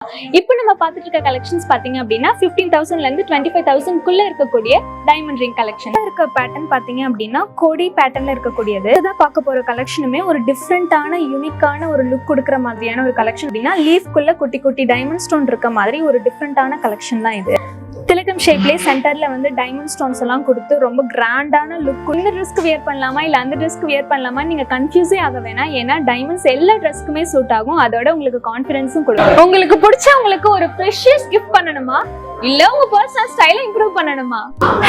இப்போ நம்ம பார்த்துட்டு இருக்க கலெக்ஷன்ஸ் பாத்தீங்க அப்படின்னா 15,000ல இருந்து 25,000 குள்ள இருக்கக்கூடிய டைமண்ட் ரிங் கலெக்ஷன் இருக்க பேட்டர்ன் பாத்தீங்க அப்படின்னா கோடி பேட்டர்ன்ல இருக்கக்கூடியது. இதான் பார்க்க போற கலெக்ஷனுமே ஒரு டிஃப்ரெண்டான யூனிக்கான ஒரு லுக் கொடுக்குற மாதிரியான ஒரு கலெக்ஷன் அப்படின்னா லீஃப்குள்ள குட்டி குட்டி டைமண்ட் ஸ்டோன் இருக்க மாதிரி ஒரு டிஃப்ரெண்டான கலெக்ஷன் தான் இது. திலகம் ஷேப்லேயே சென்டர்ல வந்து டைமண்ட் ஸ்டோன்ஸ் எல்லாம் கொடுத்து ரொம்ப கிராண்டான லுக். இந்த ட்ரெஸ்க்கு வியர் பண்ணலாமா இல்ல அந்த ட்ரெஸ்க்கு வியர் பண்ணலாமா நீங்க கன்ஃபியூஸே ஆக வேணாம். ஏன்னா டைமண்ட்ஸ் எல்லா ட்ரெஸ்க்குமே சூட் ஆகும். அதோட உங்களுக்கு கான்ஃபிடன்ஸும் கொடுக்கும். உங்களுக்கு பிடிச்சவங்களுக்கு ஒரு ப்ரெஷியஸ் கிஃப்ட் பண்ணணுமா இல்ல உங்க பர்சனல் ஸ்டைலை இம்ப்ரூவ் பண்ணணுமா?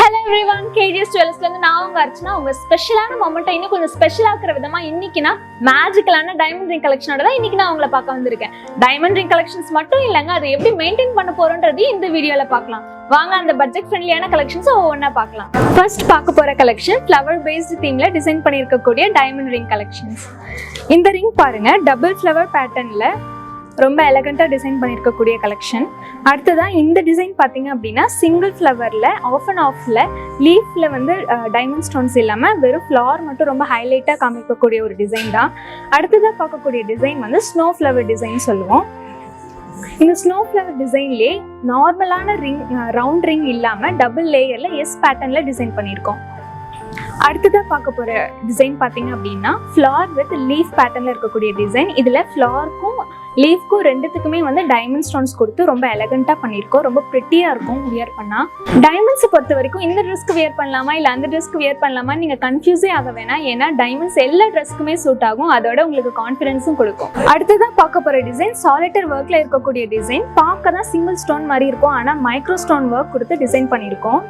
ஹலோ எவ்ரிவன், கேஜிஎஸ் ஜுவல்லர்ஸ்ல இருந்து நான் உங்க அர்ச்சனா. உங்க ஸ்பெஷலான மொமெண்ட்டை இன்னும் கொஞ்சம் ஸ்பெஷல் ஆக்குற விதமா இன்னைக்கு நான் மேஜிக்கலான டைமண்ட் ரிங் கலெக்ஷனோட தான் இன்னைக்கு நான் உங்களை பார்க்க வந்திருக்கேன். டைமண்ட் ரிங் கலெக்ஷன்ஸ் மட்டும் இல்லைங்க, அதை எப்படி மெயின்டைன் பண்ண போறோன்றது இந்த வீடியோல பார்க்கலாம். வாங்க அந்த பட்ஜெட் ஃப்ரெண்ட்லியான கலெக்ஷன்ஸ் ஒவ்வொன்றா பார்க்கலாம். ஃபர்ஸ்ட் பார்க்க போற கலெக்ஷன் ஃப்ளவர் பேஸ்ட் தீம்ல டிசைன் பண்ணியிருக்கக்கூடிய டைமண்ட் ரிங் கலெக்ஷன்ஸ். இந்த ரிங் பாருங்க, டபுள் ஃப்ளவர் பேட்டர்ன்ல ரொம்ப எலகண்டா டிசைன் பண்ணியிருக்கக்கூடிய கலெக்ஷன். அடுத்ததான் இந்த டிசைன் பார்த்தீங்க அப்படின்னா சிங்கிள் ஃப்ளவர்ல ஆஃப் அண்ட் ஆஃப்ல லீஃப்ல வந்து டைமண்ட் ஸ்டோன்ஸ் இல்லாம வெறும் ஃப்ளவர் மட்டும் ரொம்ப ஹைலைட்டா காமிக்கக்கூடிய ஒரு டிசைன் தான். அடுத்ததாக பார்க்கக்கூடிய டிசைன் வந்து ஸ்னோ ஃப்ளவர் டிசைன் சொல்லுவோம். இந்த ஸ்னோ ஃப்ளவர் டிசைன்லேயே நார்மலான ரிங் ரவுண்ட் ரிங் இல்லாம டபுள் லேயர்ல எஸ் பேட்டர்ன்ல டிசைன் பண்ணியிருக்கோம். அடுத்ததாக பார்க்க போற டிசைன் பார்த்தீங்க அப்படின்னா ஃப்ளவர் வித் லீஃப் பேட்டர்ன்ல இருக்கக்கூடிய டிசைன். இதுல ஃப்ளவருக்கும் லீஃப்க்கும் ரெண்டுத்துக்குமே வந்து டைமண்ட் ஸ்டோன்ஸ் கொடுத்து ரொம்ப எலகண்டா பண்ணியிருக்கோம். ரொம்ப ப்ரிட்டியா இருக்கும் வியர் பண்ணா. டைமண்ட்ஸை பொறுத்த வரைக்கும் இந்த ட்ரெஸ்க்கு வியர் பண்ணலாமா இல்ல அந்த ட்ரெஸ்க்கு வியர் பண்ணலாமா நீங்க கன்ஃபியூஸே ஆக வேணாம். ஏன்னா டைமண்ட்ஸ் எல்லா ட்ரெஸ்க்குமே சூட் ஆகும். அதோட உங்களுக்கு கான்ஃபிடன்ஸும் கொடுக்கும். அடுத்ததான் பார்க்க போற டிசைன் சாலிட்டர் ஒர்க்ல இருக்கக்கூடிய டிசைன். பார்க்க தான் சிங்கிள் ஸ்டோன் மாதிரி இருக்கும், ஆனா மைக்ரோ ஸ்டோன் ஒர்க் கொடுத்து டிசைன் பண்ணியிருக்கோம்.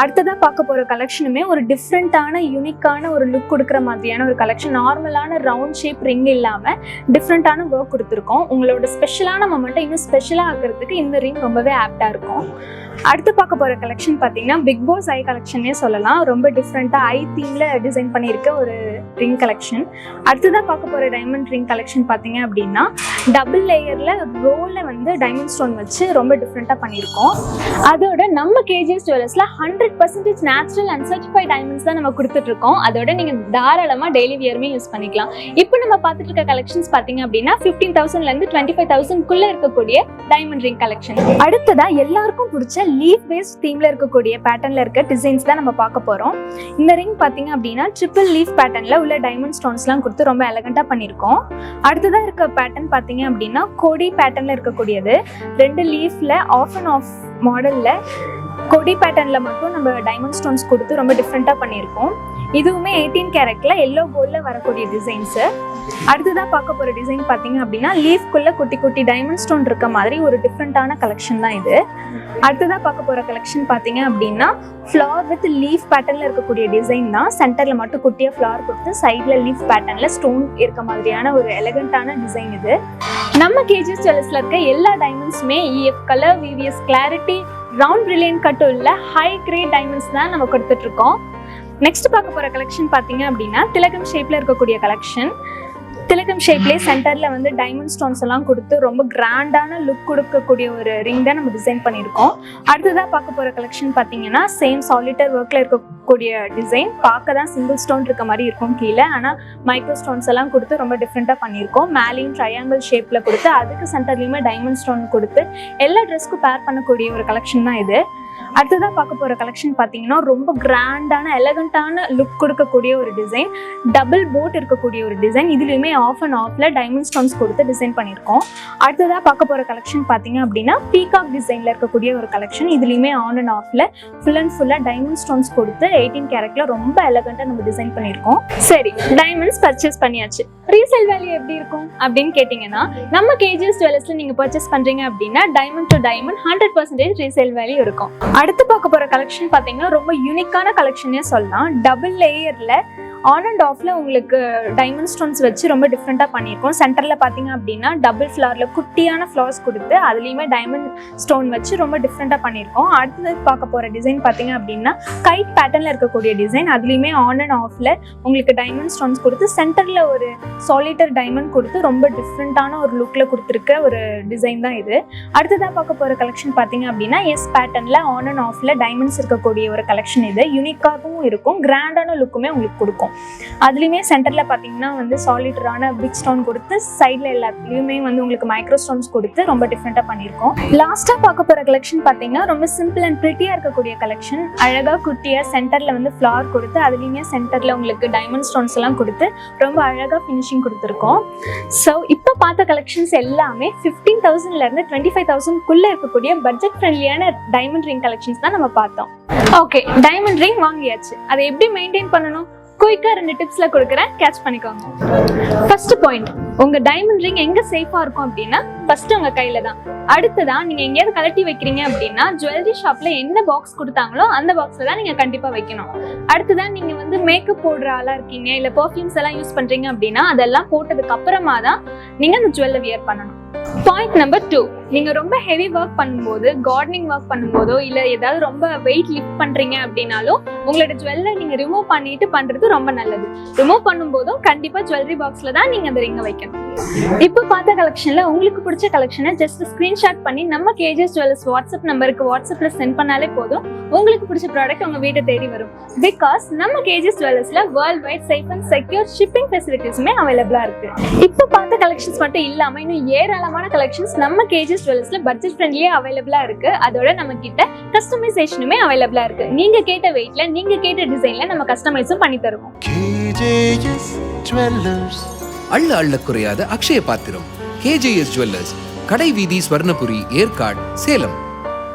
அடுத்ததாக பார்க்க போற கலெக்ஷனுமே ஒரு டிஃப்ரெண்டான யூனிக்கான ஒரு லுக் கொடுக்குற மாதிரியான ஒரு கலெக்ஷன். நார்மலான ரவுண்ட் ஷேப் ரிங் இல்லாம டிஃப்ரெண்டான ஒர்க் கொடுத்துருக்கோம். உங்களோட ஸ்பெஷலான மொமெண்ட்டை இன்னும் ஸ்பெஷலா ஆக்குறதுக்கு இந்த ரிங் ரொம்பவே ஆப்டா இருக்கும். அடுத்து பார்க்க போற கலெக்ஷன் பார்த்தீங்கன்னா பிக் பாஸ் ஐ கலெக்ஷனே சொல்லலாம். ரொம்ப டிஃப்ரெண்டா ஐ தீம்ல டிசைன் பண்ணியிருக்க ஒரு ரிங் கலெக்ஷன். அடுத்ததான் பார்க்க போற டைமண்ட் ரிங் கலெக்ஷன் பார்த்தீங்க அப்படின்னா டபுள் லேயர்ல ரோல வந்து டைமண்ட் ஸ்டோன் வச்சு ரொம்ப டிஃப்ரெண்டா பண்ணியிருக்கோம். அதோட நம்ம கேஜிஎஸ் ஜுவல்லர்ஸ்ல 100% நேச்சுரல் அண்ட் சர்டிஃபைட் டைமண்ட்ஸ் தான் நம்ம கொடுத்துட்டு இருக்கோம். அதோட நீங்க தாராளமா டெய்லி வியருமே யூஸ் பண்ணிக்கலாம். இப்போ நம்ம பார்த்துட்டு இருக்க கலெக்ஷன்ஸ் பார்த்தீங்க அப்படின்னா 15,000ல இருந்து 25,000 குள்ள இருக்கக்கூடிய டைமண்ட் ரிங் கலெக்ஷன். அடுத்ததா எல்லாருக்கும் பிடிச்ச லீஃப் பேஸ்ட் தீம்ல இருக்கக்கூடிய பேட்டர்ன்ல இருக்க டிசைன்ஸ் தான் நம்ம பார்க்க போறோம். இந்த ரிங் பாத்தீங்க அப்படின்னா ட்ரிபிள் லீஃப் பேட்டர்ன்ல உள்ள டைமண்ட் ஸ்டோன்ஸ்லாம் கொடுத்து ரொம்ப எலகண்டா பண்ணியிருக்கோம். அடுத்ததா இருக்க பேட்டர்ன் பாத்தீங்க அப்படின்னா கோடி பேட்டர்ன்ல இருக்கக்கூடியது. ரெண்டு லீஃப்ல ஆஃப் அண்ட் ஆஃப் மாடல்ல கொடி பேட்டர்ன்ல மட்டும் நம்ம டைமண்ட் ஸ்டோன்ஸ் கொடுத்து ரொம்ப டிஃப்ரெண்டா பண்ணியிருக்கோம். இதுவுமே 18 கேரட்ல எல்லோ கோல்ட்ல வரக்கூடிய டிசைன்ஸ். அடுத்ததாக பார்க்க போற டிசைன் பார்த்தீங்க அப்படின்னா லீஃப்குள்ள குட்டி குட்டி டைமண்ட் ஸ்டோன் இருக்க மாதிரி ஒரு டிஃப்ரெண்டான கலெக்ஷன் தான் இது. அடுத்ததாக பார்க்க போற கலெக்ஷன் பார்த்தீங்க அப்படின்னா ஃப்ளவர் வித் லீஃப் பேட்டர்ன்ல இருக்கக்கூடிய டிசைன் தான். சென்டர்ல மட்டும் குட்டியா ஃப்ளவர் கொடுத்து சைட்ல லீஃப் பேட்டர்ன்ல ஸ்டோன் இருக்க மாதிரியான ஒரு எலகண்டான டிசைன் இது. நம்ம கேஜிஎஸ் ஜுவல்லர்ஸ்ல இருக்க எல்லா டைமண்ட்ஸுமே EF colour, VVS clarity, round brilliant cut உள்ள ஹை கிரேட் டைமண்ட்ஸ் தான் நம்ம கொடுத்துட்டு இருக்கோம். நெக்ஸ்ட் பார்க்க போற கலெக்ஷன் பார்த்தீங்க அப்படின்னா திலகம் ஷேப்ல இருக்கக்கூடிய கலெக்ஷன். திலகம் ஷேப்லேயே சென்டர்ல வந்து டைமண்ட் ஸ்டோன்ஸ் எல்லாம் கொடுத்து ரொம்ப கிராண்டான லுக் கொடுக்கக்கூடிய ஒரு ரிங் தான் நம்ம டிசைன் பண்ணியிருக்கோம். அடுத்ததாக பார்க்க போற கலெக்ஷன் பார்த்தீங்கன்னா சேம் சாலிட்டர் ஒர்க்ல இருக்கக்கூடிய டிசைன். பார்க்க தான் சிங்கிள் ஸ்டோன் இருக்க மாதிரி இருக்கும் கீழே, ஆனால் மைக்ரோ ஸ்டோன்ஸ் எல்லாம் கொடுத்து ரொம்ப டிஃப்ரெண்டா பண்ணியிருக்கோம். மேலேயும் ட்ரையாங்கிள் ஷேப்ல கொடுத்து அதுக்கு சென்டர்லயுமே டைமண்ட் ஸ்டோன் கொடுத்து எல்லா ட்ரெஸ்க்கும் பேர் பண்ணக்கூடிய ஒரு கலெக்ஷன் தான் இது. அடுத்ததாக பார்க்க போற கலெக்ஷன் பார்த்தீங்கன்னா ரொம்ப கிராண்டான எலகண்டான லுக் கொடுக்கக்கூடிய ஒரு டிசைன். டபுள் போட் இருக்கக்கூடிய ஒரு டிசைன். இதுலயுமே ஆஃப் அண்ட் ஆஃப்ல டைமண்ட் ஸ்டோன்ஸ் கொடுத்து டிசைன் பண்ணியிருக்கோம். அடுத்ததாக பார்க்க போற கலெக்ஷன் பார்த்தீங்க அப்படின்னா பீகாக் டிசைன்ல இருக்கக்கூடிய ஒரு கலெக்ஷன். இதுலயுமே ஆன் அண்ட் ஆஃப்ல ஃபுல் அண்ட் ஃபுல்லா டைமண்ட் ஸ்டோன்ஸ் கொடுத்து 18 கேரட்ல ரொம்ப எலகண்டா நம்ம டிசைன் பண்ணியிருக்கோம். சரி, டைமண்ட்ஸ் பர்ச்சேஸ் பண்ணியாச்சு. ரீசேல் வேல்யூ எப்படி இருக்கும் அப்படின்னு கேட்டீங்கன்னா நம்ம கேஜிஎஸ் ஜுவல்லர்ஸ்ல நீங்க பர்ச்சேஸ் பண்றீங்க அப்படின்னா diamond to diamond 100% resale value இருக்கும். அடுத்து பார்க்க போற கலெக்ஷன் பாத்தீங்கன்னா ரொம்ப யூனிக்கான கலெக்ஷனே சொல்லலாம். டபுள் லேயர்ல ஆன் அண்ட் ஆஃப்ல உங்களுக்கு டைமண்ட் ஸ்டோன்ஸ் வச்சு ரொம்ப டிஃப்ரெண்டா பண்ணியிருக்கோம். சென்டர்ல பாத்தீங்க அப்படின்னா டபுள் ஃப்ளவர்ல குட்டியான ஃப்ளவர்ஸ் கொடுத்து அதுலயுமே டைமண்ட் ஸ்டோன் வச்சு ரொம்ப டிஃப்ரெண்டா பண்ணியிருக்கோம். அடுத்தது பார்க்க போற டிசைன் பாத்தீங்க அப்படின்னா கைட் பேட்டர்ன்ல இருக்கக்கூடிய டிசைன். அதுலயுமே ஆன் அண்ட் ஆஃப்ல உங்களுக்கு டைமண்ட் ஸ்டோன்ஸ் கொடுத்து சென்டர்ல ஒரு சாலிட்டர் டைமண்ட் கொடுத்து ரொம்ப டிஃப்ரெண்டான ஒரு லுக்ல கொடுத்துருக்க ஒரு டிசைன் தான் இது. அடுத்ததாக பார்க்க போற கலெக்ஷன் பாத்தீங்க அப்படின்னா எஸ் பேட்டர்ன்ல ஆன் அண்ட் ஆஃப்ல டைமண்ட்ஸ் இருக்கக்கூடிய ஒரு கலெக்ஷன் இது. யூனிக்காகவும் இருக்கும், கிராண்டான லுக்குமே உங்களுக்கு கொடுக்கும். அதுலேயுமே சென்டரில் பார்த்தீங்கன்னா வந்து சாலிடரான பிக் ஸ்டோன் கொடுத்து சைடில் எல்லாத்துலேயுமே வந்து உங்களுக்கு மைக்ரோ ஸ்டோன்ஸ் கொடுத்து ரொம்ப டிஃப்ரெண்ட்டாக பண்ணியிருக்கோம். லாஸ்ட்டாக பார்க்க போகிற கலெக்ஷன் பார்த்தீங்கன்னா ரொம்ப சிம்பிள் அண்ட் ப்ரிட்டியாக இருக்கக்கூடிய கலெக்ஷன். அழகாக குட்டியாக சென்டரில் வந்து ஃப்ளவர் கொடுத்து அதுலேயுமே சென்டரில் உங்களுக்கு டைமண்ட் ஸ்டோன்ஸ் எல்லாம் கொடுத்து ரொம்ப அழகாக ஃபினிஷிங் கொடுத்துருக்கோம். ஸோ இப்போ பார்த்த கலெக்ஷன்ஸ் எல்லாமே 15,000லேருந்து 25,000க்குள்ளே இருக்கக்கூடிய பட்ஜெட் ஃப்ரெண்ட்லியான டைமண்ட் ரிங் கலெக்ஷன்ஸ் தான் நம்ம பார்த்தோம். ஓகே, டைமண்ட் ரிங் வாங்கியாச்சு. அதை எப்படி மெயின்டைன் பண்ணணும் குயிக்காக 2 டிப்ஸ்ல கொடுக்குறேன், கேட்ச் பண்ணிக்கோங்க. ஃபர்ஸ்ட் பாயிண்ட், உங்க டைமண்ட் ரிங் எங்க சேஃபா இருக்கும் அப்படின்னா ஃபர்ஸ்ட் உங்க கையில தான். அடுத்ததான் நீங்க எங்கேயாவது கலட்டி வைக்கிறீங்க அப்படின்னா ஜுவல்லரி ஷாப்ல என்ன பாக்ஸ் கொடுத்தாங்களோ அந்த பாக்ஸ்ல தான் நீங்க கண்டிப்பா வைக்கணும். அடுத்ததான் நீங்க வந்து மேக்கப் போடுற ஆளா இருக்கீங்க, இல்ல பெர்ஃப்யூம்ஸ் எல்லாம் யூஸ் பண்றீங்க அப்படின்னா அதெல்லாம் போட்டதுக்கு அப்புறமா தான் நீங்க அந்த ஜுவல்லை வியர் பண்ணணும். பாயிண்ட் நம்பர் 2, நீங்க ரொம்ப ஹெவி ஒர்க் பண்ணும்போது, கார்டனிங் ஒர்க் பண்ணும்போதோ இல்ல ஏதாவது ரொம்ப வெயிட் லிஃப்ட் பண்றீங்க அப்படின்னாலும் உங்களோட ஜுவல்லை நீங்க ரிமூவ் பண்ணிட்டு பண்றது ரொம்ப நல்லது. ரிமூவ் பண்ணும்போதும் கண்டிப்பா ஜுவல்லரி பாக்ஸ்ல தான் நீங்க அந்த ரிங்கை வைக்கணும். இப்போ பார்த்த கலெக்ஷன்ல உங்களுக்கு பிடிச்ச கலெக்ஷனை ஜஸ்ட் ஸ்கிரீன்ஷாட் பண்ணி நம்ம கேஜிஎஸ் ஜுவல்லர்ஸ் வாட்ஸ்அப் நம்பருக்கு வாட்ஸ்அப்ல சென்ட் பண்ணாலே போதும், உங்களுக்கு பிடிச்ச ப்ராடக்ட் உங்க வீட்டை தேடி வரும். பிகாஸ் நம்ம கேஜிஎஸ் ஜுவல்லர்ஸ்ல world wide safe and secure shipping ஃபெசிலிட்டிஸுமே அவைலபிளா இருக்கு. இப்போ பார்த்த கலெக்ஷன்ஸ் மட்டும் இல்லாம இன்னும் ஏராளமான கலெக்ஷன்ஸ் நம்ம கேஜிஎஸ் ஜுவல்லர்ஸ்ல பட்ஜெட் ஃப்ரெண்ட்லியே அவைலபிளா இருக்கு. அதோட நம்ம கிட்ட கஸ்டமைசேஷனுமே அவைலபிளா இருக்கு. நீங்க கேட்ட வெயிட்ல, நீங்க கேட்ட டிசைன்ல நம்ம கஸ்டமைஸும் பண்ணி தருவோம். KJS Jewellers. அள்ள அள்ள குறையாத அக்ஷய பாத்திரம். KJS ஜுவல்லர்ஸ், கடை வீதி, ஸ்வர்ணபுரி, ஏற்காடு, சேலம்.